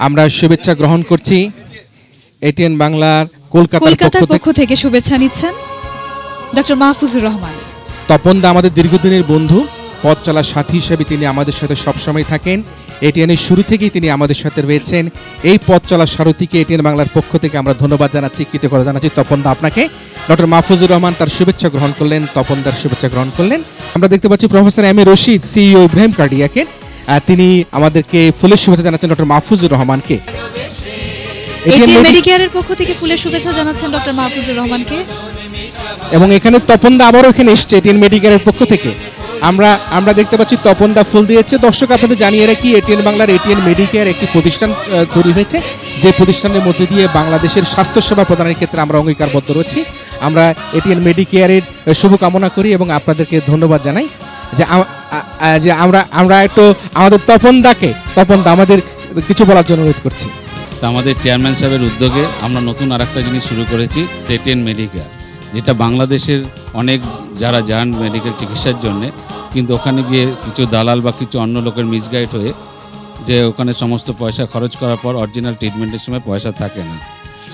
আমরা শুভেচ্ছা গ্রহণ করছি। এটিএন বাংলার কলকাতার পক্ষ থেকে শুভেচ্ছা নিচ্ছেন ডক্টর মাহফুজুর রহমান। তপনদা আমাদের দীর্ঘদিনের বন্ধু, পথ চলার সাথী হিসেবে তিনি আমাদের সাথে সবসময় থাকেন। এটিএনের শুরু থেকেই তিনি আমাদের সাথে রয়েছেন। এই পথ চলার সারথীকে এটিএন বাংলার পক্ষ থেকে আমরা ধন্যবাদ জানাচ্ছি, কৃতজ্ঞতা জানাচ্ছি। তপনদা আপনাকে। ডক্টর মাহফুজুর রহমান তার শুভেচ্ছা গ্রহণ করলেন, তপনদার শুভেচ্ছা গ্রহণ করলেন। আমরা দেখতে পাচ্ছি professor M A Rashid, CEO Ibrahim কার্ডিয়াকে, তিনি আমাদেরকে ফুলের শুভেচ্ছা জানাচ্ছেন ডক্টর মাহফুজুর রহমানকে। এটিএন মেডিকেয়ারের পক্ষ থেকে ফুলের শুভেচ্ছা জানাচ্ছেন ডক্টর মাহফুজুর রহমানকে। এবং এখানে তপনদা আবারও এখানে এসছে এটিএন মেডিকেয়ারের পক্ষ থেকে। আমরা দেখতে পাচ্ছি তপনদা ফুল দিয়েছে। দর্শক আপনাদের জানিয়ে রাখি, এটিএন বাংলার এটিএন মেডিকেয়ার একটি প্রতিষ্ঠান তৈরি হয়েছে, যে প্রতিষ্ঠানের মধ্যে দিয়ে বাংলাদেশের স্বাস্থ্যসেবা প্রদানের ক্ষেত্রে আমরা অঙ্গীকারবদ্ধ রয়েছি। আমরা এটিএন মেডিকেয়ারের শুভকামনা করি এবং আপনাদেরকে ধন্যবাদ জানাই যে আমরা একটু আমাদের তপনদা আমাদের কিছু বলার জন্য অনুরোধ করছি। আমাদের চেয়ারম্যান সাহেবের উদ্যোগে আমরা নতুন আরেকটা জিনিস শুরু করেছি, এটিএন মেডিকেয়ার, যেটা বাংলাদেশের অনেক যারা যান মেডিকেল চিকিৎসার জন্যে, কিন্তু ওখানে গিয়ে কিছু দালাল বা কিছু অন্য লোকের মিসগাইড হয়ে যে ওখানে সমস্ত পয়সা খরচ করার পর অরিজিনাল ট্রিটমেন্টের সময় পয়সা থাকে না।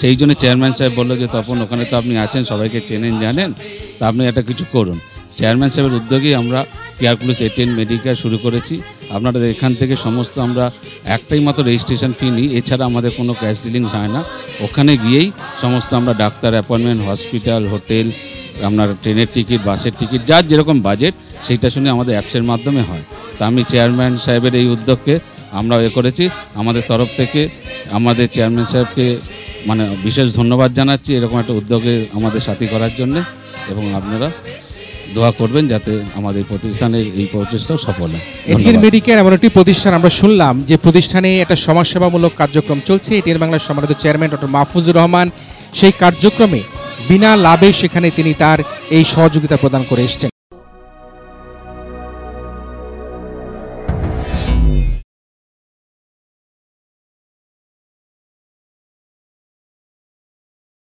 সেই জন্য চেয়ারম্যান সাহেব বললো যে তখন ওখানে তো আপনি আছেন, সবাইকে চেনেন জানেন, তা আপনি একটা কিছু করুন। চেয়ারম্যান সাহেবের উদ্যোগেই আমরা কেয়ার প্লাস এটিএন মেডিকেয়ার শুরু করেছি। আপনারা এখান থেকে সমস্ত আমরা একটাই মাত্র রেজিস্ট্রেশন ফি নিই, এছাড়া আমাদের কোনো ক্যাশ ডিলিংস হয় না। ওখানে গিয়েই সমস্ত আমরা ডাক্তার অ্যাপয়েন্টমেন্ট, হসপিটাল, হোটেল, আপনার ট্রেনের টিকিট, বাসের টিকিট, যার যেরকম বাজেট সেইটা শুনে আমাদের অ্যাপসের মাধ্যমে হয়। তা আমি চেয়ারম্যান সাহেবের এই উদ্যোগকে আমরা করেছি। আমাদের তরফ থেকে আমাদের চেয়ারম্যান সাহেবকে বিশেষ ধন্যবাদ জানাচ্ছি এরকম একটা উদ্যোগে আমাদের সাথী করার জন্য, এবং আপনারা দোয়া করবেন যাতে আমাদের প্রতিষ্ঠানের এই প্রচেষ্টাও সফল হয়। এটিএন মেডিকেয়ার এমন একটি প্রতিষ্ঠান, আমরা শুনলাম যে প্রতিষ্ঠানে একটা সমাজসেবামূলক কার্যক্রম চলছে। এটিএন বাংলার সম্মানিত চেয়ারম্যান ডক্টর মাহফুজুর রহমান সেই কার্যক্রমে বিনা লাভে সেখানে তিনি তার এই সহযোগিতা প্রদান করে এসছেন।